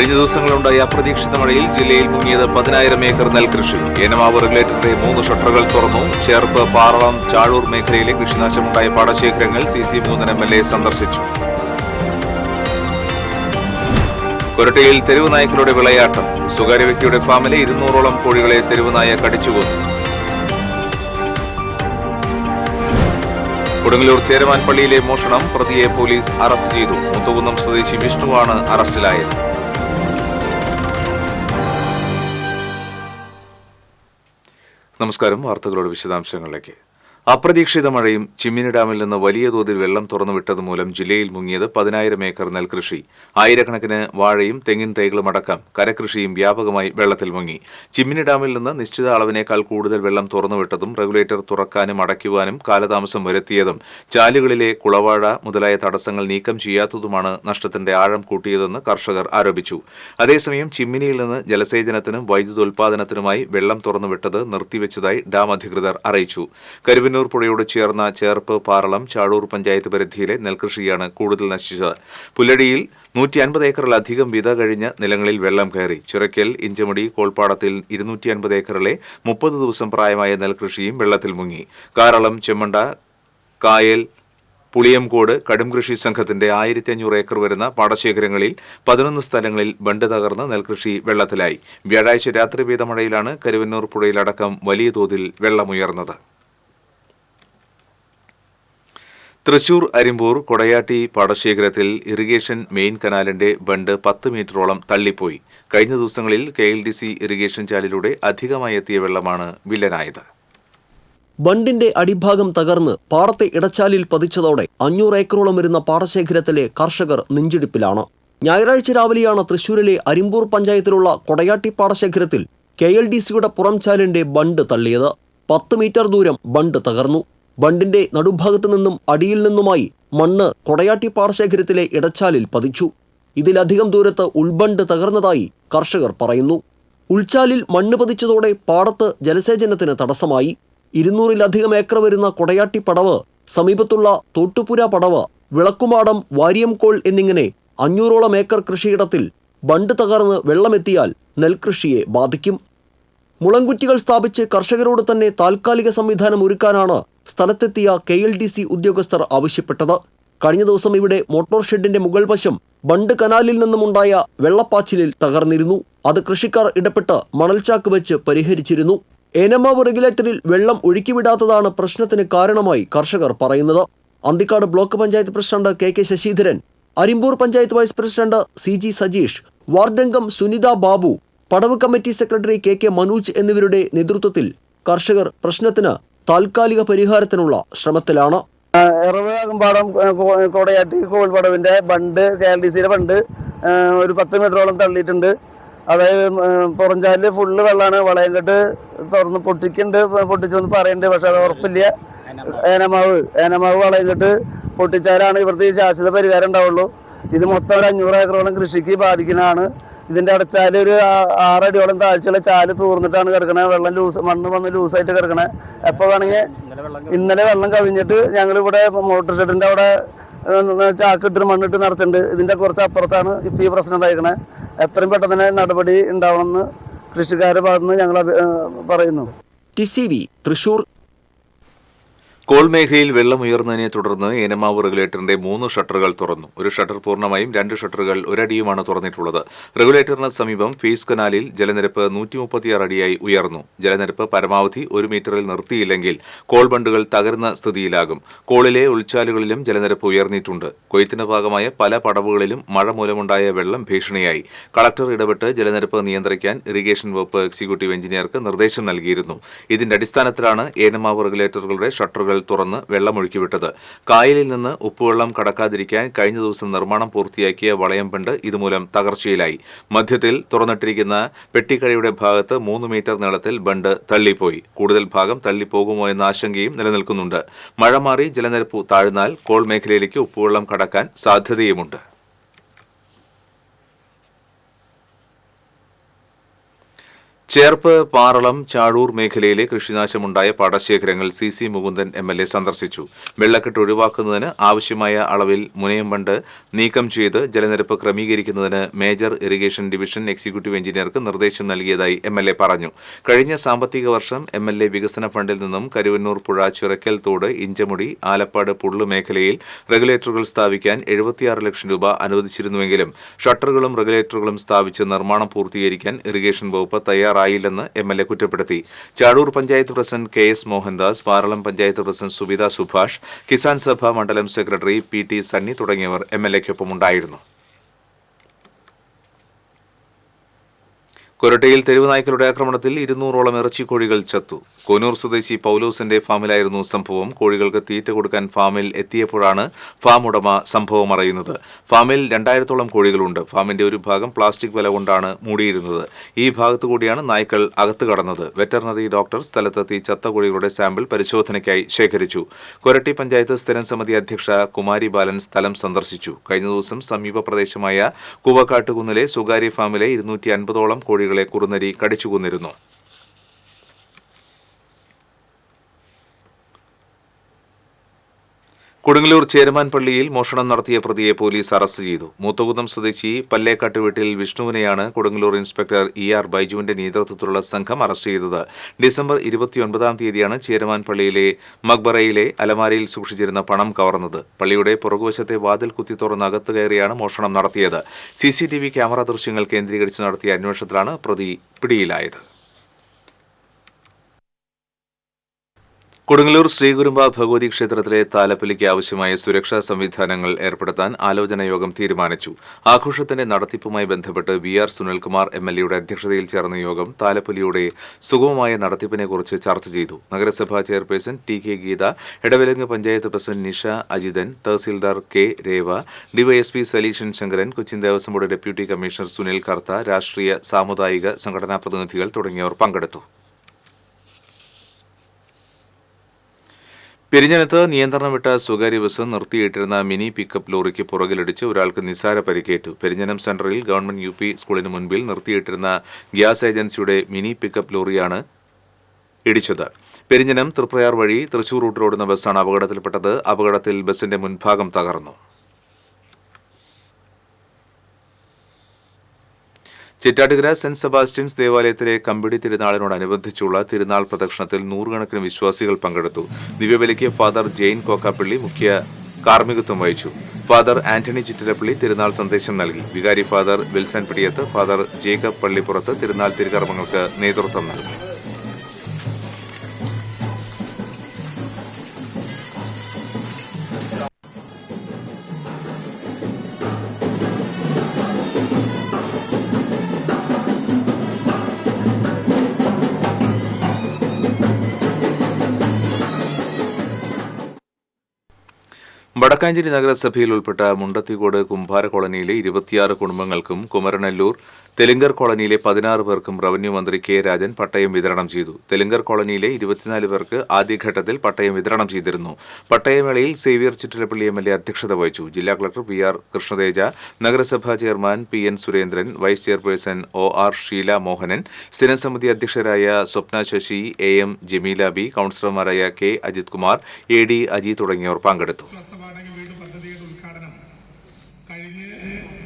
കഴിഞ്ഞ ദിവസങ്ങളുണ്ടായ അപ്രതീക്ഷിത മഴയിൽ ജില്ലയിൽ മുങ്ങിയത് 10,000 ഏക്കർ നെൽകൃഷി. ഏനമാവ് റെഗുലേറ്ററിന്റെ 3 ഷട്ടറുകൾ തുറന്നു. ചേർപ്പ്, പാറളം, ചാഴൂർ മേഖലയിലെ കൃഷിനാശമുണ്ടായ പാടശേഖരങ്ങൾ CC മൂന്നൻ MLA സന്ദർശിച്ചു. കൊരട്ടിയിൽ തെരുവ് നായ്ക്കളുടെ വിളയാട്ടം. സ്വകാര്യ വ്യക്തിയുടെ ഫാമിലെ 200ഓളം കോഴികളെ തെരുവ് നായ കടിച്ചുകൊന്നു. കൊടുങ്ങല്ലൂർ ചേരമാൻ പള്ളിയിലെ മോഷണം. പ്രതിയെ പോലീസ് അറസ്റ്റ് ചെയ്തു. മുത്തുകുന്നം സ്വദേശി വിഷ്ണുവാണ് അറസ്റ്റിലായത്. നമസ്കാരം. വാർത്തകളുടെ വിശദാംശങ്ങളിലേക്ക്. അപ്രതീക്ഷിത മഴയും ചിമ്മിനി ഡാമിൽ നിന്ന് വലിയ തോതിൽ വെള്ളം തുറന്നുവിട്ടതുമൂലം ജില്ലയിൽ മുങ്ങിയത് 10,000 ഏക്കർ നെൽകൃഷി. ആയിരക്കണക്കിന് വാഴയും തെങ്ങിൻ തൈകളും അടക്കം കരകൃഷിയും വ്യാപകമായി വെള്ളത്തിൽ മുങ്ങി. ചിമ്മിനി ഡാമിൽ നിന്ന് നിശ്ചിത അളവിനേക്കാൾ കൂടുതൽ വെള്ളം തുറന്നുവിട്ടതും റെഗുലേറ്റർ തുറക്കാനും അടയ്ക്കുവാനും കാലതാമസം വരുത്തിയതും ചാലുകളിലെ കുളവാഴ മുതലായ തടസ്സങ്ങൾ നീക്കം ചെയ്യാത്തതുമാണ് നഷ്ടത്തിന്റെ ആഴം കൂട്ടിയതെന്ന് കർഷകർ ആരോപിച്ചു. അതേസമയം ചിമ്മിനിയിൽ നിന്ന് ജലസേചനത്തിനും വൈദ്യുതോൽപാദനത്തിനുമായി വെള്ളം തുറന്നുവിട്ടത് നിർത്തിവെച്ചതായി ഡാം അധികൃതർ അറിയിച്ചു. കരുവന്നൂർ പുഴയോട് ചേർന്ന ചേർപ്പ്, പാറളം, ചാഴൂർ പഞ്ചായത്ത് പരിധിയിലെ നെൽകൃഷിയാണ് കൂടുതൽ നശിച്ചത്. പുല്ലടിയിൽ 150 ഏക്കറിലധികം വിത കഴിഞ്ഞ നിലങ്ങളിൽ വെള്ളം കയറി. ചിറയ്ക്കൽ, ഇഞ്ചമുടി, കോൾപ്പാടത്തിൽ 250 ഏക്കറിലെ 30 ദിവസം പ്രായമായ നെൽകൃഷിയും വെള്ളത്തിൽ മുങ്ങി. കാരളം, ചെമ്മണ്ട, കായൽ, പുളിയംകോട് കടുംകൃഷി സംഘത്തിന്റെ 1500 ഏക്കർ വരുന്ന പാടശേഖരങ്ങളിൽ 11 സ്ഥലങ്ങളിൽ ബണ്ട് തകർന്ന് നെൽകൃഷി വെള്ളത്തിലായി. വ്യാഴാഴ്ച രാത്രി പെയ്ത മഴയിലാണ് കരുവന്നൂർ പുഴയിലടക്കം വലിയ തോതിൽ വെള്ളമുയർന്നത്. തൃശൂർ അരിമ്പൂർ കൊടയാട്ടി പാടശേഖരത്തിൽ ഇറിഗേഷൻ മെയിൻ കനാലിന്റെ ബണ്ട് 10 മീറ്ററോളം തള്ളിപ്പോയി. കഴിഞ്ഞ ദിവസങ്ങളിൽ KLDC ഇറിഗേഷൻ ചാലിലൂടെ അധികമായി എത്തിയ വെള്ളമാണ് വില്ലനായത്. ബണ്ടിന്റെ അടിഭാഗം തകർന്ന് പാടത്തെ ഇടച്ചാലിൽ പതിച്ചതോടെ 500 ഏക്കറോളം വരുന്ന പാടശേഖരത്തിലെ കർഷകർ നെഞ്ചിടിപ്പിലാണ്. ഞായറാഴ്ച രാവിലെയാണ് തൃശൂരിലെ അരിമ്പൂർ പഞ്ചായത്തിലുള്ള കൊടയാട്ടി പാടശേഖരത്തിൽ KLDCയുടെ പുറംചാലിന്റെ ബണ്ട് തള്ളിയത്. 10 മീറ്റർ ദൂരം ബണ്ട് തകർന്നു. ബണ്ടിന്റെ നടുഭാഗത്തു നിന്നും അടിയിൽ നിന്നുമായി മണ്ണ് കൊടയാട്ടി പാടശേഖരത്തിലെ ഇടച്ചാലിൽ പതിച്ചു. ഇതിലധികം ദൂരത്ത് ഉൾബണ്ട് തകർന്നതായി കർഷകർ പറയുന്നു. ഉൾച്ചാലിൽ മണ്ണ് പതിച്ചതോടെ പാടത്ത് ജലസേചനത്തിന് തടസ്സമായി. 200-ലധികം ഏക്കർ വരുന്ന കൊടയാട്ടി പടവ്, സമീപത്തുള്ള തോട്ടുപുര പടവ്, വിളക്കുമാടം, വാരിയംകോൾ എന്നിങ്ങനെ 500ഓളം ഏക്കർ കൃഷിയിടത്തിൽ ബണ്ട് തകർന്ന് വെള്ളമെത്തിയാൽ നെൽകൃഷിയെ ബാധിക്കും. മുളങ്കുറ്റികൾ സ്ഥാപിച്ച് കർഷകരോട് തന്നെ താൽക്കാലിക സംവിധാനം ഒരുക്കാനാണ് സ്ഥലത്തെത്തിയ KLDC ഉദ്യോഗസ്ഥർ ആവശ്യപ്പെട്ടത്. കഴിഞ്ഞ ദിവസം ഇവിടെ മോട്ടോർ ഷെഡിന്റെ മുകൾ വശം ബണ്ട് കനാലിൽ നിന്നുമുണ്ടായ വെള്ളപ്പാച്ചിലിൽ തകർന്നിരുന്നു. അത് കൃഷിക്കാർ ഇടപെട്ട് മണൽച്ചാക്ക് വെച്ച് പരിഹരിച്ചിരുന്നു. ഏനമാവ് റെഗുലേറ്ററിൽ വെള്ളം ഒഴുക്കിവിടാത്തതാണ് പ്രശ്നത്തിന് കാരണമായി കർഷകർ പറയുന്നത്. Anthikkad block panchayat president KK Sasidharan, Arimboor panchayat vice president CG Sajeesh, വാർഡംഗം സുനിത ബാബു, പടവ് കമ്മിറ്റി സെക്രട്ടറി KK മനോജ് എന്നിവരുടെ നേതൃത്വത്തിൽ കർഷകർ പ്രശ്നത്തിന് താൽക്കാലിക പരിഹാരത്തിനുള്ള ശ്രമത്തിലാണ്. എറവാകുംപാടം കോടയാട്ടി കോൾപടവിന്റെ ബണ്ട് KLDCയുടെ ബണ്ട് ഒരു 10 മീറ്ററോളം തള്ളിയിട്ടുണ്ട്. അതായത് പുറംചാലില് ഫുള്ള് വെള്ളമാണ്. വളയംകെട്ട് തുറന്ന് പൊട്ടിച്ചെന്ന് പറയുന്നുണ്ട്. പക്ഷെ അത് ഉറപ്പില്ല. ഏനമാവ് വളയംകെട്ട് പൊട്ടിച്ചാലാണ് ഇവിടുത്തെ ഈ ശാശ്വത പരിഹാരം ഉണ്ടാവുള്ളൂ. ഇത് മൊത്തം ഒരു 500 ഏക്കറോളം കൃഷിക്ക് ബാധിക്കുന്നതാണ്. ഇതിന്റെ അടച്ചാല് ഒരു 6 അടിയോളം താഴ്ചയുള്ള ചാല് തൂർന്നിട്ടാണ് കിടക്കണേ. വെള്ളം മണ്ണ് വന്ന് ലൂസായിട്ട് കിടക്കണേ. എപ്പോൾ വേണമെങ്കിൽ ഇന്നലെ വെള്ളം കവിഞ്ഞിട്ട് ഞങ്ങളിവിടെ മോട്ടോർ ഷെഡിന്റെ അവിടെ ചാക്കിട്ട് മണ്ണിട്ട് നിറച്ചിട്ടുണ്ട്. ഇതിന്റെ കുറച്ച് അപ്പുറത്താണ് ഇപ്പം ഈ പ്രശ്നം ഉണ്ടായിരിക്കണേ. എത്രയും പെട്ടെന്ന് തന്നെ നടപടി ഉണ്ടാവണമെന്ന് കൃഷിക്കാരുടെ ഭാഗത്തുനിന്ന് ഞങ്ങൾ പറയുന്നു. TCV തൃശൂർ. കോൾ മേഖലയിൽ വെള്ളമുയർന്നതിനെ തുടർന്ന് ഏനമാവ് റെഗുലേറ്ററിന്റെ 3 ഷട്ടറുകൾ തുറന്നു. ഒരു ഷട്ടർ പൂർണ്ണമായും 2 ഷട്ടറുകൾ ഒരടിയുമാണ് തുറന്നിട്ടുള്ളത്. റെഗുലേറ്ററിന് സമീപം ഫേസ് കനാലിൽ ജലനിരപ്പ് 136 അടിയായി ഉയർന്നു. ജലനിരപ്പ് പരമാവധി 1 മീറ്ററിൽ നിർത്തിയില്ലെങ്കിൽ കോൾ ബണ്ടുകൾ തകരുന്ന സ്ഥിതിയിലാകും. കോളിലെ ഉൾച്ചാലുകളിലും ജലനിരപ്പ് ഉയർന്നിട്ടുണ്ട്. കൊയ്ത്തിന് ഭാഗമായ പല പടവുകളിലും മഴ മൂലമുണ്ടായ വെള്ളം ഭീഷണിയായി. കളക്ടർ ഇടപെട്ട് ജലനിരപ്പ് നിയന്ത്രിക്കാൻ ഇറിഗേഷൻ വകുപ്പ് എക്സിക്യൂട്ടീവ് എഞ്ചിനീയർക്ക് നിർദ്ദേശം നൽകിയിരുന്നു. ഇതിന്റെ അടിസ്ഥാനത്തിലാണ് ഏനമാവ് റെഗുലേറ്ററുകളുടെ ഷട്ടറുകൾ തുറന്ന് വെള്ളമൊഴുക്കിവിട്ടത്. കായലിൽ നിന്ന് ഉപ്പുവെള്ളം കടക്കാതിരിക്കാൻ കഴിഞ്ഞ ദിവസം നിർമ്മാണം പൂർത്തിയാക്കിയ വളയം ബണ്ട് ഇതുമൂലം തകർച്ചയിലായി. മധ്യത്തിൽ തുറന്നിട്ടിരിക്കുന്ന പെട്ടിക്കഴയുടെ ഭാഗത്ത് 3 മീറ്റർ നീളത്തിൽ ബണ്ട് തള്ളിപ്പോയി. കൂടുതൽ ഭാഗം തള്ളിപ്പോകുമോ എന്ന ആശങ്കയും നിലനിൽക്കുന്നുണ്ട്. മഴ മാറി ജലനിരപ്പ് താഴ്ന്നാൽ കോൾ മേഖലയിലേക്ക് ഉപ്പുവെള്ളം കടക്കാൻ സാധ്യതയുമുണ്ട്. ചേർപ്പ്, പാറളം, ചാഴൂർ മേഖലയിലെ കൃഷിനാശമുണ്ടായ പാടശേഖരങ്ങൾ CC മുകുന്ദൻ MLA സന്ദർശിച്ചു. വെള്ളക്കെട്ട് ഒഴിവാക്കുന്നതിന് ആവശ്യമായ അളവിൽ മുനയംബണ്ട് നീക്കം ചെയ്ത് ജലനിരപ്പ് ക്രമീകരിക്കുന്നതിന് മേജർ ഇറിഗേഷൻ ഡിവിഷൻ എക്സിക്യൂട്ടീവ് എഞ്ചിനീയർക്ക് നിർദ്ദേശം നൽകിയതായി MLA പറഞ്ഞു. കഴിഞ്ഞ സാമ്പത്തിക വർഷം MLA വികസന ഫണ്ടിൽ നിന്നും കരുവന്നൂർ പുഴ, ചിറക്കൽ തോട്, ഇഞ്ചമുടി, ആലപ്പാട്, പുള്ളു മേഖലയിൽ റെഗുലേറ്ററുകൾ സ്ഥാപിക്കാൻ 76 ലക്ഷം രൂപ അനുവദിച്ചിരുന്നുവെങ്കിലും ഷട്ടറുകളും റെഗുലേറ്ററുകളും സ്ഥാപിച്ച് നിർമ്മാണം പൂർത്തീകരിക്കാൻ ഇറിഗേഷൻ വകുപ്പ് തയ്യാറായില്ലെന്ന് MLA കുറ്റപ്പെടുത്തി. Chazhoor panchayat president KS Mohandas, Paralam panchayat president Subitha Subhash, Kisan Sabha മണ്ഡലം സെക്രട്ടറി PT സണ്ണി തുടങ്ങിയവർ MLAക്കൊപ്പമുണ്ടായിരുന്നു. കൊരട്ടയിൽ തെരുവുനായ്ക്കളുടെ ആക്രമണത്തിൽ 200ഓളം ഇറച്ചിക്കോഴികൾ ചത്തു. കോനൂർ സ്വദേശി പൌലോസിന്റെ ഫാമിലായിരുന്നു സംഭവം. കോഴികൾക്ക് തീറ്റ കൊടുക്കാൻ ഫാമിൽ എത്തിയപ്പോഴാണ് ഫാം ഉടമ സംഭവം അറിയുന്നത്. ഫാമിൽ 2000ഓളം കോഴികളുണ്ട്. ഫാമിന്റെ ഒരു ഭാഗം പ്ലാസ്റ്റിക് വല കൊണ്ടാണ് മൂടിയിരുന്നത്. ഈ ഭാഗത്തുകൂടിയാണ് നായ്ക്കൾ അകത്ത് കടന്നത്. വെറ്ററിനറി ഡോക്ടർ സ്ഥലത്തെത്തി ചത്ത കോഴികളുടെ സാമ്പിൾ പരിശോധനയ്ക്കായി ശേഖരിച്ചു. കൊരട്ടി പഞ്ചായത്ത് സ്ഥിരം സമിതി അധ്യക്ഷ കുമാരി ബാലൻ സ്ഥലം സന്ദർശിച്ചു. കഴിഞ്ഞ ദിവസം സമീപ പ്രദേശമായ കൂവക്കാട്ടുകുന്നിലെ സ്വകാര്യ ഫാമിലെ 250ഓളം കോഴികളെ കുറുനരി കടിച്ചുകൊന്നിരുന്നു. കൊടുങ്ങല്ലൂർ ചേരമാൻ പള്ളിയിൽ മോഷണം നടത്തിയ പ്രതിയെ പോലീസ് അറസ്റ്റ് ചെയ്തു. മൂത്തകുന്നം സ്വദേശി പല്ലേക്കാട്ട് വീട്ടിൽ വിഷ്ണുവിനെയാണ് കൊടുങ്ങല്ലൂർ ഇൻസ്പെക്ടർ ER ബൈജുവിന്റെ നേതൃത്വത്തിലുള്ള സംഘം അറസ്റ്റ് ചെയ്തത്. ഡിസംബർ 29-ാം തീയതിയാണ് ചേരമാൻ പള്ളിയിലെ മക്ബറയിലെ അലമാരയിൽ സൂക്ഷിച്ചിരുന്ന പണം കവർന്നത്. പള്ളിയുടെ പുറകുവശത്തെ വാതിൽ കുത്തി തുറന്ന് അകത്ത് കയറിയാണ് മോഷണം നടത്തിയത്. CCTV ക്യാമറ ദൃശ്യങ്ങൾ കേന്ദ്രീകരിച്ച് നടത്തിയ അന്വേഷണത്തിലാണ് പ്രതി പിടിയിലായത്. കൊടുങ്ങല്ലൂർ ശ്രീകുരുമ്പ ഭഗവതി ക്ഷേത്രത്തിലെ താലപ്പൊലിക്ക് ആവശ്യമായ സുരക്ഷാ സംവിധാനങ്ങൾ ഏർപ്പെടുത്താൻ ആലോചനാ യോഗം തീരുമാനിച്ചു. ആഘോഷത്തിന്റെ നടത്തിപ്പുമായി ബന്ധപ്പെട്ട് VR സുനിൽകുമാർ MLAയുടെ അധ്യക്ഷതയിൽ ചേർന്ന യോഗം താലപ്പൊലിയുടെ സുഗമമായ നടത്തിപ്പിനെക്കുറിച്ച് ചർച്ച ചെയ്തു. നഗരസഭാ chairperson TK Geetha, Edavilangu panchayat president Nisha Ajithan, tahsildar K Reva, DYSP Saleeshan Sankaran, Cochin Devaswom board deputy commissioner Sunil Kartha, രാഷ്ട്രീയ സാമുദായിക സംഘടനാ പ്രതിനിധികൾ തുടങ്ങിയവർ പങ്കെടുത്തു. പെരിഞ്ഞനത്ത് നിയന്ത്രണം വിട്ട സ്വകാര്യ ബസ് നിർത്തിയിട്ടിരുന്ന മിനി പിക്കപ്പ് ലോറിക്ക് പുറകിലിടിച്ച് ഒരാൾക്ക് നിസ്സാര പരിക്കേറ്റു. പെരിഞ്ഞനം സെന്ററിൽ ഗവൺമെന്റ് UP സ്കൂളിന് മുൻപിൽ നിർത്തിയിട്ടിരുന്ന ഗ്യാസ് ഏജൻസിയുടെ മിനി പിക്കപ്പ് ലോറിയാണ് ഇടിച്ചത്. പെരിഞ്ഞനം തൃപ്രയാർ വഴി തൃശൂർ റൂട്ടിലോടുന്ന ബസ്സാണ് അപകടത്തിൽപ്പെട്ടത്. അപകടത്തിൽ ബസിന്റെ മുൻഭാഗം തകർന്നു. ചിറ്റാട്ടുകര സെന്റ് സെബാസ്റ്റ്യൻസ് ദേവാലയത്തിലെ കമ്പിടി തിരുനാളിനോടനുബന്ധിച്ചുള്ള തിരുനാൾ പ്രദക്ഷിണത്തിൽ 100 കണക്കിന് വിശ്വാസികൾ പങ്കെടുത്തു. ദിവ്യബലിക്ക് ഫാദർ ജെയിൻ കോക്കാപ്പള്ളി മുഖ്യ കാർമ്മികത്വം വഹിച്ചു. ഫാദർ ആന്റണി ചിറ്റിലപ്പള്ളി തിരുനാൾ സന്ദേശം നൽകി. വികാരി father Wilson Pidiyath, father Jacob Pallippurath തിരുനാൾ തിരുകർമ്മങ്ങൾക്ക് നേതൃത്വം നൽകി. വടക്കാഞ്ചേരി നഗരസഭയിൽ ഉൾപ്പെട്ട മുണ്ടത്തിക്കോട് കുംഭാര കോളനിയിലെ 26 കുടുംബങ്ങൾക്കും കുമരനെല്ലൂർ തെലുങ്കർ കോളനിയിലെ 16 പേർക്കും റവന്യൂ മന്ത്രി K രാജൻ പട്ടയം വിതരണം ചെയ്തു. തെലുങ്കർ കോളനിയിലെ 24 പേർക്ക് ആദ്യഘട്ടത്തിൽ പട്ടയം വിതരണം ചെയ്തിരുന്നു. പട്ടയമേളയിൽ സേവ്യർ ചിറ്റിലപ്പള്ളി MLA അധ്യക്ഷത വഹിച്ചു. ജില്ലാ കളക്ടർ PR കൃഷ്ണതേജ, നഗരസഭാ chairman PN Surendran, vice chairperson OR Sheela Mohanan, സ്ഥിരം സമിതി അധ്യക്ഷരായ സ്വപ്ന Sasi, AM Jameela B, കൌൺസിലർമാരായ K Ajith Kumar, AD Aji തുടങ്ങിയവർ പങ്കെടുത്തു.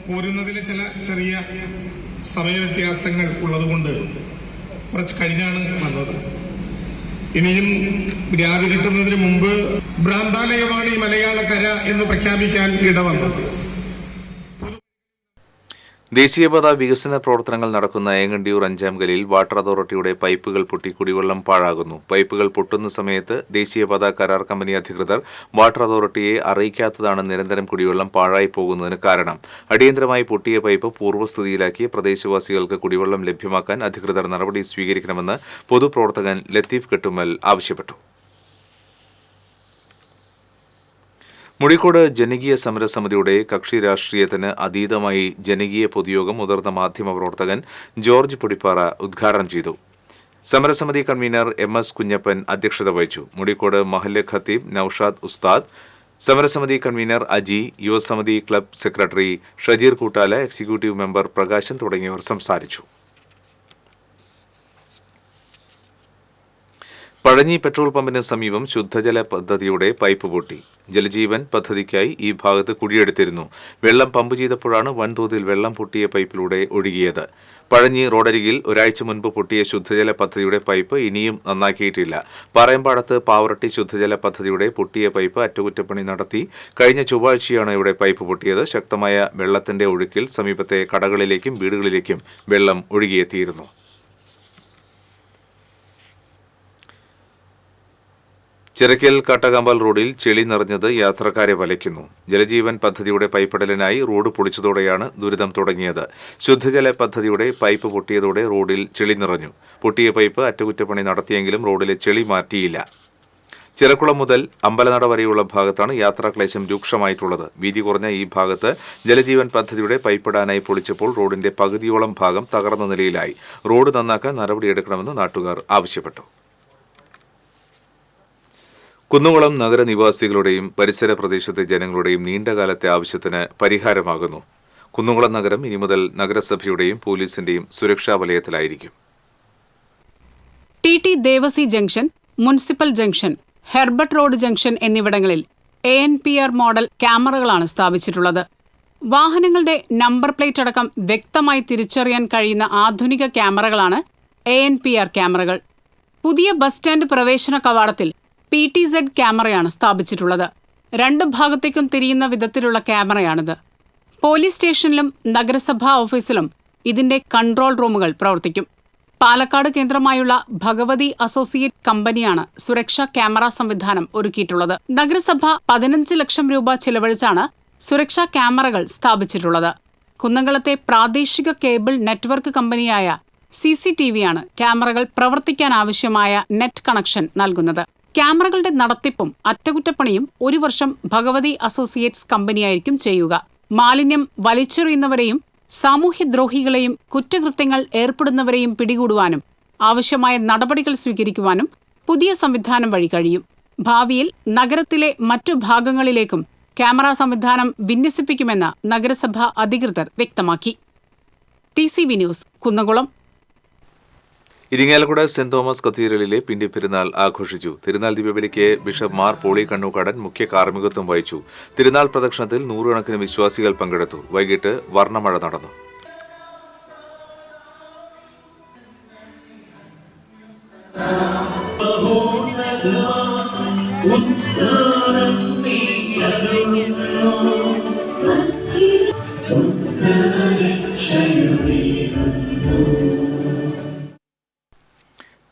പോരുന്നതിലെ ചില ചെറിയ സമയവ്യത്യാസങ്ങൾ ഉള്ളതുകൊണ്ട് കുറച്ച് കഴിഞ്ഞാണ് വന്നത്. ഇനിയും രാവി കിട്ടുന്നതിന് മുമ്പ് ഭ്രാന്താലയമാണ് ഈ മലയാളക്കര എന്ന് പ്രഖ്യാപിക്കാൻ ഇടവന്നത്. ദേശീയപാത വികസന പ്രവർത്തനങ്ങൾ നടക്കുന്ന ഏങ്ങണ്ടിയൂർ അഞ്ചാംകലിൽ വാട്ടർ അതോറിറ്റിയുടെ പൈപ്പുകൾ പൊട്ടി കുടിവെള്ളം പാഴാകുന്നു. പൈപ്പുകൾ പൊട്ടുന്ന സമയത്ത് ദേശീയപാത കരാർ കമ്പനി അധികൃതർ വാട്ടർ അതോറിറ്റിയെ അറിയിക്കാത്തതാണ് നിരന്തരം കുടിവെള്ളം പാഴായി പോകുന്നതിന് കാരണം. അടിയന്തരമായി പൊട്ടിയ പൈപ്പ് പൂർവ്വസ്ഥിതിയിലാക്കി പ്രദേശവാസികൾക്ക് കുടിവെള്ളം ലഭ്യമാക്കാൻ അധികൃതർ നടപടി സ്വീകരിക്കണമെന്ന് പൊതുപ്രവർത്തകൻ ലത്തീഫ് കെട്ടുമ്മൽ ആവശ്യപ്പെട്ടു. മുടിക്കോട് ജനകീയ സമരസമിതിയുടെ കക്ഷി രാഷ്ട്രീയത്തിന് അതീതമായി ജനകീയ പൊതുയോഗം മുതിർന്ന മാധ്യമപ്രവർത്തകൻ ജോർജ് പൊടിപ്പാറ ഉദ്ഘാടനം ചെയ്തു. സമരസമിതി കൺവീനർ MS കുഞ്ഞപ്പൻ അധ്യക്ഷത വഹിച്ചു. മുടിക്കോട് മഹല്ല് ഖത്തീബ് നൌഷാദ് ഉസ്താദ്, സമരസമിതി കൺവീനർ അജി, യുവസമിതി club secretary Shajeer Koottala, executive member Prakashan തുടങ്ങിയവർ സംസാരിച്ചു. പഴഞ്ഞി പെട്രോൾ പമ്പിന് സമീപം ശുദ്ധജല പദ്ധതിയുടെ പൈപ്പ് പൊട്ടി. ജലജീവൻ പദ്ധതിക്കായി ഈ ഭാഗത്ത് കുഴിയെടുത്തിരുന്നു. വെള്ളം പമ്പ് ചെയ്തപ്പോഴാണ് വൻതോതിൽ വെള്ളം പൊട്ടിയ പൈപ്പിലൂടെ ഒഴുകിയത്. പഴഞ്ഞി റോഡരികിൽ ഒരാഴ്ച മുൻപ് പൊട്ടിയ ശുദ്ധജല പദ്ധതിയുടെ പൈപ്പ് ഇനിയും നന്നാക്കിയിട്ടില്ല. പാറയമ്പാടത്ത് പാവറട്ടി ശുദ്ധജല പദ്ധതിയുടെ പൊട്ടിയ പൈപ്പ് അറ്റകുറ്റപ്പണി നടത്തി. കഴിഞ്ഞ ചൊവ്വാഴ്ചയാണ് ഇവിടെ പൈപ്പ് പൊട്ടിയത്. ശക്തമായ വെള്ളത്തിന്റെ ഒഴുക്കിൽ സമീപത്തെ കടകളിലേക്കും വീടുകളിലേക്കും വെള്ളം ഒഴുകിയെത്തിയിരുന്നു. ചിറക്കൽ കാട്ടകാമ്പാൽ റോഡിൽ ചെളി നിറഞ്ഞത് യാത്രക്കാരെ വലയ്ക്കുന്നു. ജലജീവൻ പദ്ധതിയുടെ പൈപ്പിടലിനായി റോഡ് പൊളിച്ചതോടെയാണ് ദുരിതം തുടങ്ങിയത്. ശുദ്ധജല പദ്ധതിയുടെ പൈപ്പ് പൊട്ടിയതോടെ റോഡിൽ ചെളി നിറഞ്ഞു. പൊട്ടിയ പൈപ്പ് അറ്റകുറ്റപ്പണി നടത്തിയെങ്കിലും റോഡിലെ ചെളി മാറ്റിയില്ല. ചിറക്കുളം മുതൽ അമ്പലനട വരെയുള്ള ഭാഗത്താണ് യാത്രാക്ലേശം രൂക്ഷമായിട്ടുള്ളത്. വീതി കുറഞ്ഞ ഈ ഭാഗത്ത് ജലജീവൻ പദ്ധതിയുടെ പൈപ്പിടാനായി പൊളിച്ചപ്പോൾ റോഡിന്റെ പകുതിയോളം ഭാഗം തകർന്ന നിലയിലായി. റോഡ് നന്നാക്കാൻ നടപടിയെടുക്കണമെന്ന് നാട്ടുകാർ ആവശ്യപ്പെട്ടു. കുന്നുകുളം നഗരനിവാസികളുടെയും പരിസര പ്രദേശത്തെ ജനങ്ങളുടെയും നീണ്ടകാലത്തെ ആവശ്യത്തിന് പരിഹാരമാകുന്നു. കുന്നുകുളം നഗരം ഇനി മുതൽ നഗരസഭയുടെയും പോലീസിന്റെയും സുരക്ഷാ വലയത്തിലായിരിക്കും. T Devasi junction, municipal junction, Herbert road junction എന്നിവിടങ്ങളിൽ ANPR മോഡൽ ക്യാമറകളാണ് സ്ഥാപിച്ചിട്ടുള്ളത്. വാഹനങ്ങളുടെ നമ്പർ പ്ലേറ്റ് അടക്കം വ്യക്തമായി തിരിച്ചറിയാൻ കഴിയുന്ന ആധുനിക ക്യാമറകളാണ് ANPR ക്യാമറകൾ. പുതിയ ബസ് സ്റ്റാൻഡ് പ്രവേശന കവാടത്തിൽ PTZ ക്യാമറയാണ് സ്ഥാപിച്ചിട്ടുള്ളത്. 2 ഭാഗത്തേക്കും തിരിയുന്ന വിധത്തിലുള്ള ക്യാമറയാണിത്. പോലീസ് സ്റ്റേഷനിലും നഗരസഭാ ഓഫീസിലും ഇതിന്റെ കൺട്രോൾ റൂമുകൾ പ്രവർത്തിക്കും. പാലക്കാട് കേന്ദ്രമായുള്ള ഭഗവതി അസോസിയേറ്റ് കമ്പനിയാണ് സുരക്ഷാ ക്യാമറ സംവിധാനം ഒരുക്കിയിട്ടുള്ളത്. നഗരസഭ 15 ലക്ഷം രൂപ ചിലവഴിച്ചാണ് സുരക്ഷാ ക്യാമറകൾ സ്ഥാപിച്ചിട്ടുള്ളത്. കുന്നംകുളത്തെ പ്രാദേശിക കേബിൾ നെറ്റ്വർക്ക് കമ്പനിയായ CCTVയാണ് ക്യാമറകൾ പ്രവർത്തിക്കാനാവശ്യമായ നെറ്റ് കണക്ഷൻ നൽകുന്നത്. ക്യാമറകളുടെ നടത്തിപ്പും അറ്റകുറ്റപ്പണിയും 1 വർഷം ഭഗവതി അസോസിയേറ്റ്സ് കമ്പനിയായിരിക്കും ചെയ്യുക. മാലിന്യം വലിച്ചെറിയുന്നവരെയും സാമൂഹ്യദ്രോഹികളെയും കുറ്റകൃത്യങ്ങൾ ഏർപ്പെടുന്നവരെയും പിടികൂടുവാനും ആവശ്യമായ നടപടികൾ സ്വീകരിക്കുവാനും പുതിയ സംവിധാനം വഴി കഴിയും. ഭാവിയിൽ നഗരത്തിലെ മറ്റു ഭാഗങ്ങളിലേക്കും ക്യാമറ സംവിധാനം വിന്യസിപ്പിക്കുമെന്ന് നഗരസഭ അധികൃതർ വ്യക്തമാക്കി. TCV news, Kunnamkulam. Irinjalakuda saint Thomas കത്തീഡ്രലിലെ പിണ്ടി പെരുന്നാൾ ആഘോഷിച്ചു. തിരുനാൾ ദിവ്യബലിക്ക് ബിഷപ്പ് മാർ പോളി കണ്ണൂക്കാടൻ മുഖ്യ കാർമ്മികത്വം വഹിച്ചു. തിരുനാൾ പ്രദക്ഷിണത്തിൽ 100 കണക്കിന് വിശ്വാസികൾ പങ്കെടുത്തു. വൈകിട്ട് വർണ്ണമഴ നടന്നു.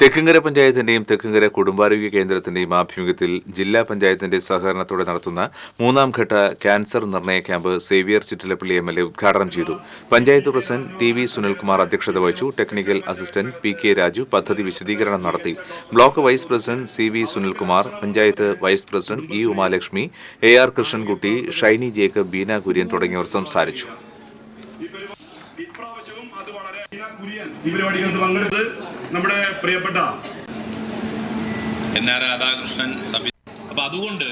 തെക്കുംകര പഞ്ചായത്തിന്റെയും തെക്കുംകര കുടുംബാരോഗ്യ കേന്ദ്രത്തിന്റെയും ആഭിമുഖ്യത്തിൽ ജില്ലാ പഞ്ചായത്തിന്റെ സഹകരണത്തോടെ നടത്തുന്ന 3ാം ഘട്ട ക്യാൻസർ നിർണയ ക്യാമ്പ് സേവ്യർ ചിറ്റിലപ്പള്ളി MLA ഉദ്ഘാടനം ചെയ്തു. പഞ്ചായത്ത് പ്രസിഡന്റ് TV സുനിൽകുമാർ അധ്യക്ഷത വഹിച്ചു. ടെക്നിക്കൽ അസിസ്റ്റന്റ് PK രാജു പദ്ധതി വിശദീകരണം നടത്തി. Block vice president CV Sunilkumar, panchayat vice president E Umalakshmi, AR Krishnankutty, Shiny Jacob, Beena Kurian തുടങ്ങിയവർ സംസാരിച്ചു. നമ്മുടെ പ്രിയപ്പെട്ട രാധാകൃഷ്ണൻ. അപ്പൊ അതുകൊണ്ട്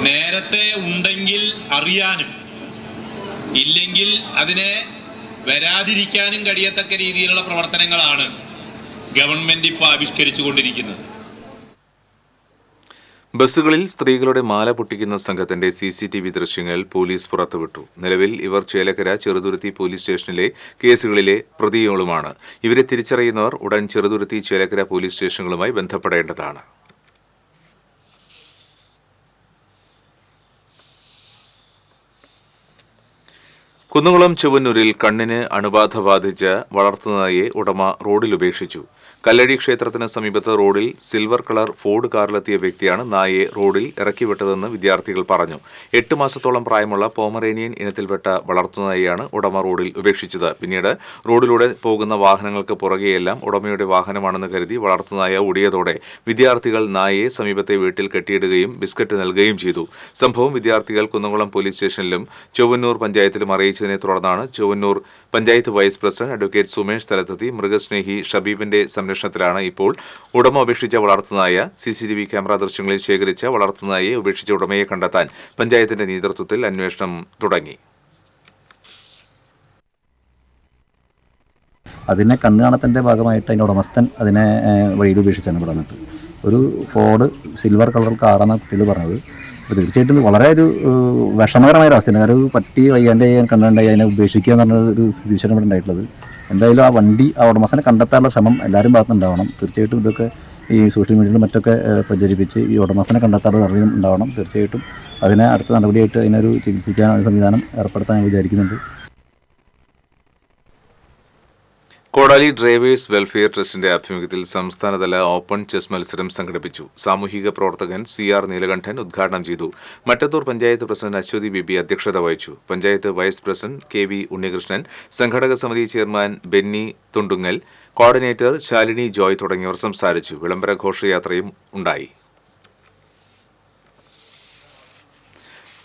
നേരത്തെ ഉണ്ടെങ്കിൽ അറിയാനും ഇല്ലെങ്കിൽ അതിനെ വരാതിരിക്കാനും കഴിയത്തക്ക രീതിയിലുള്ള പ്രവർത്തനങ്ങളാണ് ഗവൺമെന്റ് ഇപ്പോൾ ആവിഷ്കരിച്ചുകൊണ്ടിരിക്കുന്നത്. ബസ്സുകളിൽ സ്ത്രീകളുടെ മാല പൊട്ടിക്കുന്ന സംഘത്തിന്റെ CCTV ദൃശ്യങ്ങൾ പോലീസ് പുറത്തുവിട്ടു. നിലവിൽ ഇവർ ചേലക്കര ചെറുതുരുത്തി പോലീസ് സ്റ്റേഷനിലെ കേസുകളിലെ പ്രതികളുമാണ്. ഇവരെ തിരിച്ചറിയുന്നവർ ഉടൻ ചെറുതുരുത്തി ചേലക്കര പോലീസ് സ്റ്റേഷനുകളുമായി ബന്ധപ്പെടേണ്ടതാണ്. കുന്നംകുളം ചൊവ്വന്നൂരിൽ കണ്ണിന് അണുബാധ ബാധിച്ച വളർത്തുനായെ ഉടമ റോഡിൽ ഉപേക്ഷിച്ചു. കല്ലടി ക്ഷേത്രത്തിന് സമീപത്ത് റോഡിൽ സിൽവർ കളർ ഫോർഡ് കാറിലെത്തിയ വ്യക്തിയാണ് നായയെ റോഡിൽ ഇറക്കിവിട്ടതെന്ന് വിദ്യാർത്ഥികൾ പറഞ്ഞു. 8 മാസത്തോളം പ്രായമുള്ള പോമറേനിയൻ ഇനത്തിൽപ്പെട്ട വളർത്തുനായയാണ് ഉടമ റോഡിൽ ഉപേക്ഷിച്ചത്. പിന്നീട് റോഡിലൂടെ പോകുന്ന വാഹനങ്ങൾക്ക് പുറകെയെല്ലാം ഉടമയുടെ വാഹനമാണെന്ന് കരുതി വളർത്തുനായ ഓടിയതോടെ വിദ്യാർത്ഥികൾ നായയെ സമീപത്തെ വീട്ടിൽ കെട്ടിയിടുകയും ബിസ്ക്കറ്റ് നൽകുകയും ചെയ്തു. സംഭവം വിദ്യാർത്ഥികൾ കുന്നംകുളം പോലീസ് സ്റ്റേഷനിലും ചൊവ്വന്നൂർ പഞ്ചായത്തിലും അറിയിച്ചതിനെ തുടർന്നാണ് Chovvannur panchayat vice president advocate Sumesh സ്ഥലത്തെത്തി മൃഗസ്നേഹി ഷബീബിന്റെ സംരക്ഷണത്തിലാണ് ഇപ്പോൾ ഉടമ ഉപേക്ഷിച്ച വളർത്തുനായ. CCTV ക്യാമറ ദൃശ്യങ്ങളിൽ ശേഖരിച്ച വളർത്തുനായയെ ഉപേക്ഷിച്ച ഉടമയെ കണ്ടെത്താൻ പഞ്ചായത്തിന്റെ നേതൃത്വത്തിൽ അന്വേഷണം തുടങ്ങി. അതിനെ കണ്ണുകാണത്തിൻ്റെ ഭാഗമായിട്ട് അതിൻ്റെ ഉടമസ്ഥൻ അതിനെ വഴിയിൽ ഉപേക്ഷിച്ചാണ് ഇവിടെ വന്നിട്ട്. ഒരു ഫോർഡ് സിൽവർ കളർ കാറാണ് കുട്ടികൾ പറഞ്ഞത്. അപ്പോൾ തീർച്ചയായിട്ടും വളരെ ഒരു വിഷമകരമായ ഒരു അവസ്ഥയാണ്. കാരണം ഒരു പട്ടി വയ്യാണ്ട് കണ്ടുണ്ടായി അതിനെ ഉപേക്ഷിക്കുക എന്ന് പറഞ്ഞൊരു സ്ഥിതിവിശേഷം ഇവിടെ ഉണ്ടായിട്ടുള്ളത്. എന്തായാലും ആ വണ്ടി ആ ഉടമസ്ഥനെ കണ്ടെത്താനുള്ള ശ്രമം എല്ലാവരും ഭാഗത്തുനിന്നുണ്ടാവണം. തീർച്ചയായിട്ടും ഇതൊക്കെ ഈ സോഷ്യൽ മീഡിയയിലും മറ്റൊക്കെ പ്രചരിപ്പിച്ച് ഈ ഉടമസ്ഥനെ കണ്ടെത്താനുള്ള നടപടി ഉണ്ടാവണം. തീർച്ചയായിട്ടും അതിനെ അടുത്ത നടപടിയായിട്ട് അതിനൊരു ചികിത്സിക്കാനുള്ള സംവിധാനം ഏർപ്പെടുത്താൻ വിചാരിക്കുന്നുണ്ട്. കോടാലി ഡ്രൈവേഴ്സ് വെൽഫെയർ ട്രസ്റ്റിന്റെ ആഭിമുഖ്യത്തിൽ സംസ്ഥാനതല ഓപ്പൺ ചെസ് മത്സരം സംഘടിപ്പിച്ചു. സാമൂഹിക പ്രവർത്തകൻ CR നീലകണ്ഠൻ ഉദ്ഘാടനം ചെയ്തു. മറ്റത്തൂർ പഞ്ചായത്ത് പ്രസിഡന്റ് അശ്വതി ബിബി അധ്യക്ഷത വഹിച്ചു. Panchayat vice president KV Unnikrishnan, സംഘാടക സമിതി ചെയർമാൻ ബെന്നി തുണ്ടുങ്ങൽ, കോർഡിനേറ്റർ ശാലിനി ജോയ് തുടങ്ങിയവർ സംസാരിച്ചു. വിളംബര ഘോഷയാത്രയും ഉണ്ടായി.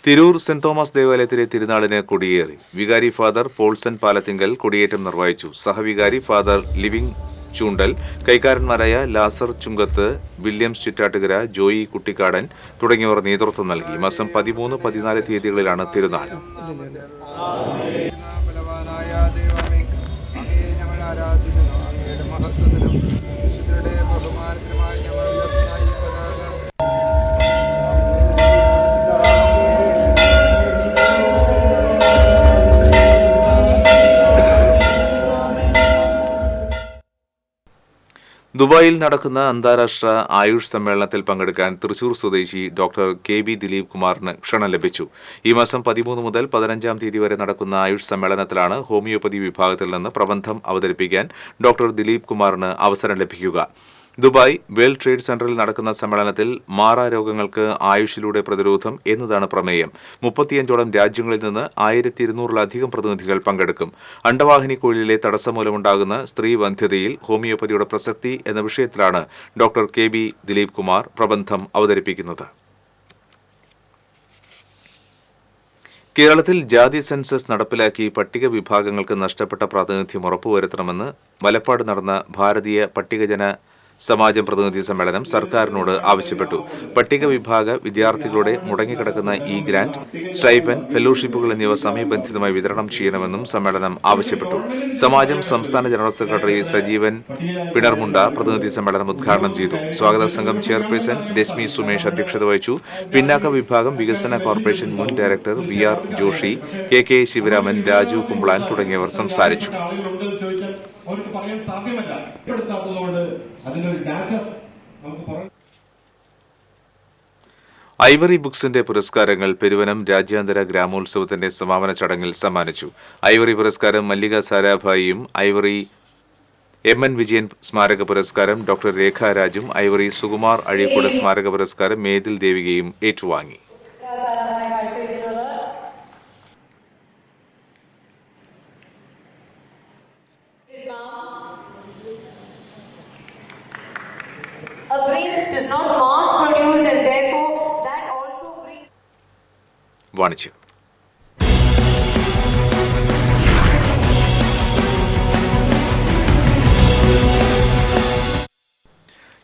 തിരൂർ സെന്റ് തോമസ് ദേവാലയത്തിലെ തിരുനാളിന് കൊടിയേറി. വികാരി ഫാദർ പോൾസൺ പാലത്തിങ്കൽ കൊടിയേറ്റം നിർവഹിച്ചു. സഹവികാരി ഫാദർ ലിവിംഗ് ചൂണ്ടൽ, കൈക്കാരന്മാരായ ലാസർ ചുങ്കത്ത്, വില്യംസ് ചിറ്റാട്ടുകര, ജോയി കുട്ടിക്കാടൻ തുടങ്ങിയവർ നേതൃത്വം നൽകി. മാസം 13, 14 തീയതികളിലാണ് തിരുനാൾ. ദുബായിൽ നടക്കുന്ന അന്താരാഷ്ട്ര ആയുഷ് സമ്മേളനത്തിൽ പങ്കെടുക്കാൻ തൃശൂർ സ്വദേശി ഡോക്ടർ KB ദിലീപ് കുമാറിന് ക്ഷണം ലഭിച്ചു. ഈ മാസം 13 മുതൽ 15 തീയതി വരെ നടക്കുന്ന ആയുഷ് സമ്മേളനത്തിലാണ് ഹോമിയോപ്പതി വിഭാഗത്തിൽ നിന്ന് പ്രബന്ധം അവതരിപ്പിക്കാൻ ഡോക്ടർ ദിലീപ് കുമാറിന് അവസരം ലഭിക്കുക. ദുബായ് വേൾഡ് ട്രേഡ് സെന്ററിൽ നടക്കുന്ന സമ്മേളനത്തിൽ മാറാരോഗങ്ങൾക്ക് ആയുഷിലൂടെ പ്രതിരോധം എന്നതാണ് പ്രമേയം. 35ഓളം രാജ്യങ്ങളിൽ നിന്ന് 1200-ലധികം പ്രതിനിധികൾ പങ്കെടുക്കും. അണ്ടവാഹിനി കുഴലിലെ തടസ്സം മൂലമുണ്ടാകുന്ന സ്ത്രീ വന്ധ്യതയിൽ ഹോമിയോപ്പതിയുടെ പ്രസക്തി എന്ന വിഷയത്തിലാണ് ഡോക്ടർ KB ദിലീപ് കുമാർ പ്രബന്ധം അവതരിപ്പിക്കുന്നത്. കേരളത്തിൽ ജാതി സെൻസസ് നടപ്പിലാക്കി പട്ടിക വിഭാഗങ്ങൾക്ക് നഷ്ടപ്പെട്ട പ്രാതിനിധ്യം ഉറപ്പുവരുത്തണമെന്ന് മലപ്പാട് നടന്ന ഭാരതീയ പട്ടികജന സമാജം പ്രതിനിധി സമ്മേളനം സർക്കാരിനോട് ആവശ്യപ്പെട്ടു. പട്ടിക വിഭാഗ വിദ്യാർത്ഥികളുടെ മുടങ്ങിക്കിടക്കുന്ന ഈ ഗ്രാന്റ്, സ്റ്റൈപ്പൻ, ഫെലോഷിപ്പുകൾ എന്നിവ സമയബന്ധിതമായി വിതരണം ചെയ്യണമെന്നും സമ്മേളനം ആവശ്യപ്പെട്ടു. സമാജം സംസ്ഥാന ജനറൽ സെക്രട്ടറി സജീവൻ പിണർമുണ്ട പ്രതിനിധി സമ്മേളനം ഉദ്ഘാടനം ചെയ്തു. സ്വാഗത സംഘം ചെയർപേഴ്സൺ രശ്മി സുമേഷ് അധ്യക്ഷത വഹിച്ചു. പിന്നാക്ക വിഭാഗം വികസന കോർപ്പറേഷൻ മുൻ director VR Joshi, KK Sivaraman, Raju Kumblan തുടങ്ങിയവർ സംസാരിച്ചു. അവർക്ക് പറയാൻ സാധ്യമല്ല. എടുത്താത്തതുകൊണ്ട് അതിന്റെ ഒരു ഡാറ്റസ് നമുക്ക് പറയാം. ഐവറി ബുക്സിന്റെ പുരസ്കാരങ്ങൾ പെരുവനം രാജ്യാന്തര ഗ്രാമോത്സവത്തിന്റെ സമാപന ചടങ്ങിൽ സമ്മാനിച്ചു. ഐവറി പുരസ്കാരം മല്ലിക സാരാഭായിയും ഐവറി MN വിജയൻ സ്മാരക പുരസ്കാരം ഡോക്ടർ രേഖ രാജും ഐവറി സുകുമാർ അഴീക്കോട് സ്മാരക പുരസ്കാരം മേതിൽ ദേവികയും ഏറ്റുവാങ്ങി. A breed does not mass produce and therefore that also breed. വാണിജ്യം.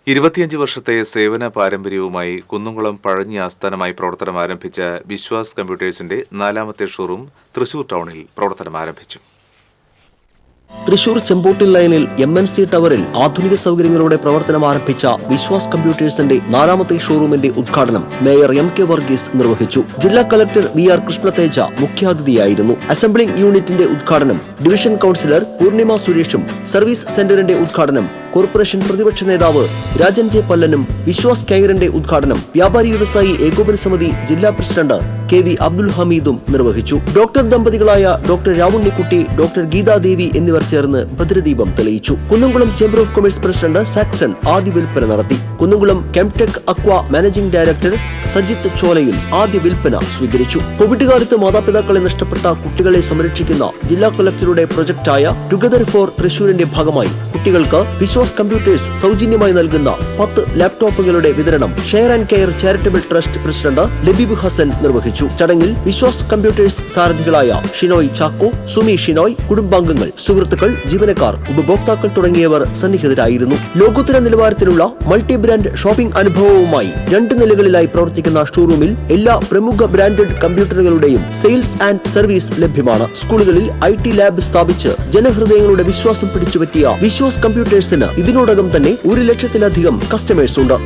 ഇരുപത്തിയഞ്ച് വർഷത്തെ സേവന പാരമ്പര്യവുമായി കുന്നംകുളം പഴഞ്ഞി ആസ്ഥാനമായി പ്രവർത്തനം ആരംഭിച്ച വിശ്വാസ് കമ്പ്യൂട്ടേഴ്സിന്റെ 4ാമത്തെ ഷോറൂം തൃശൂർ ടൗണിൽ പ്രവർത്തനം ആരംഭിച്ചു. തൃശൂർ ചെമ്പോട്ടിൽ ലൈനിൽ MNC ടവറിൽ ആധുനിക സൗകര്യങ്ങളോടെ പ്രവർത്തനം ആരംഭിച്ച വിശ്വാസ് കമ്പ്യൂട്ടേഴ്സിന്റെ 4ാമത്തെ ഷോറൂമിന്റെ ഉദ്ഘാടനം മേയർ MK വർഗീസ് നിർവഹിച്ചു. ജില്ലാ കളക്ടർ VR കൃഷ്ണതേജ മുഖ്യാതിഥിയായിരുന്നു. അസംബ്ലിംഗ് യൂണിറ്റിന്റെ ഉദ്ഘാടനം ഡിവിഷൻ കൌൺസിലർ പൂർണിമ സുരേഷും, സർവീസ് സെന്ററിന്റെ ഉദ്ഘാടനം കോർപ്പറേഷൻ പ്രതിപക്ഷ നേതാവ് രാജൻ J. പല്ലനും, വിശ്വാസ് കെയറിന്റെ ഉദ്ഘാടനം വ്യാപാരി വ്യവസായി ഏകോപന സമിതി ജില്ലാ പ്രസിഡന്റ് KV അബ്ദുൽ ഹമീദും നിർവഹിച്ചു. ഡോക്ടർ ദമ്പതികളായ ഡോക്ടർ രാവുണ്ണിക്കുട്ടി, ഡോക്ടർ ഗീതാദേവി എന്നിവർ ചേർന്ന് ഭദ്രദീപം തെളിയിച്ചു. Kunnamkulam chamber of commerce president Saxon ആദ്യ വിൽപ്പന നടത്തി. Kunnamkulam Chemtech aqua managing director Sajith Cholayil ആദ്യ വിൽപ്പന സ്വീകരിച്ചു. കോവിഡ് കാലത്ത് മാതാപിതാക്കളെ നഷ്ടപ്പെട്ട കുട്ടികളെ സംരക്ഷിക്കുന്ന ജില്ലാ കളക്ടറുടെ പ്രൊജക്ടായ ടുഗദർ ഫോർ തൃശൂരിന്റെ ഭാഗമായി കുട്ടികൾക്ക് വിശ്വാസ് കമ്പ്യൂട്ടേഴ്സ് സൗജന്യമായി നൽകുന്ന 10 ലാപ്ടോപ്പുകളുടെ വിതരണം share and care charitable trust president Labeeb Hassan നിർവഹിച്ചു. ആരംഭിച്ചു. ചടങ്ങിൽ വിശ്വാസ് കമ്പ്യൂട്ടേഴ്സ് സാരഥികളായ ഷിനോയ് ചാക്കോ, സുമി ഷിനോയ്, കുടുംബാംഗങ്ങൾ, സുഹൃത്തുക്കൾ, ജീവനക്കാർ, ഉപഭോക്താക്കൾ തുടങ്ങിയവർ സന്നിഹിതരായിരുന്നു. ലോകോത്തര നിലവാരത്തിലുള്ള മൾട്ടി ബ്രാൻഡ് ഷോപ്പിംഗ് അനുഭവവുമായി 2 നിലകളിലായി പ്രവർത്തിക്കുന്ന ഷോറൂമിൽ എല്ലാ പ്രമുഖ ബ്രാൻഡഡ് കമ്പ്യൂട്ടറുകളുടെയും സെയിൽസ് ആൻഡ് സർവീസ് ലഭ്യമാണ്. സ്കൂളുകളിൽ IT ലാബ് സ്ഥാപിച്ച് ജനഹൃദയങ്ങളുടെ വിശ്വാസം പിടിച്ചുപറ്റിയ വിശ്വാസ് കമ്പ്യൂട്ടേഴ്സിന് ഇതിനോടകം തന്നെ 1 ലക്ഷത്തിലധികം കസ്റ്റമേഴ്സ് ഉണ്ട്.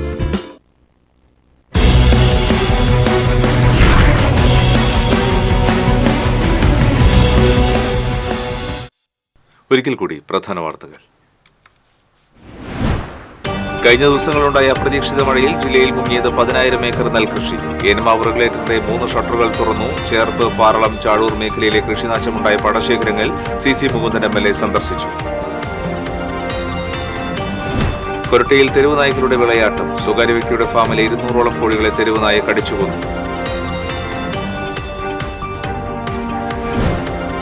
ഒരിക്കൽ കൂടി പ്രധാന വാർത്തകൾ. കഴിഞ്ഞ ദിവസങ്ങളുണ്ടായ അപ്രതീക്ഷിത മഴയിൽ ജില്ലയിൽ മുങ്ങിയത് 10,000 ഏക്കർ നെൽകൃഷി. ഏനമാവ് റെഗുലേറ്ററിന്റെ 3 ഷട്ടറുകൾ തുറന്നു. ചേർപ്പ്, പാറളം, ചാഴൂർ മേഖലയിലെ കൃഷിനാശമുണ്ടായ പാടശേഖരങ്ങൾ CC മുകുന്ദൻ MLA സന്ദർശിച്ചു. കൊരട്ടിയിൽ തെരുവ് നായ്ക്കളുടെ വിളയാട്ടം. സ്വകാര്യ വ്യക്തിയുടെ ഫാമിലെ 200ഓളം കോഴികളെ തെരുവ് നായ കടിച്ചുകൊന്നു.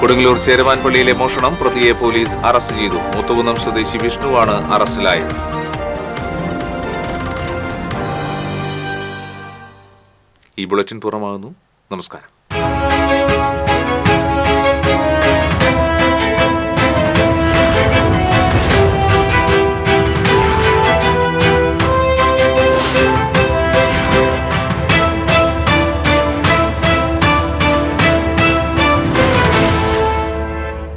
കൊടുങ്ങല്ലൂർ ചേരമാൻപള്ളിയിലെ മോഷണം. പ്രതിയെ പോലീസ് അറസ്റ്റ് ചെയ്തു. മുത്തുകുന്നം സ്വദേശി വിഷ്ണുവാണ് അറസ്റ്റിലായത്. ഈ ബുള്ളറ്റിൻ പൂർണ്ണമാകുന്നു. നമസ്കാരം.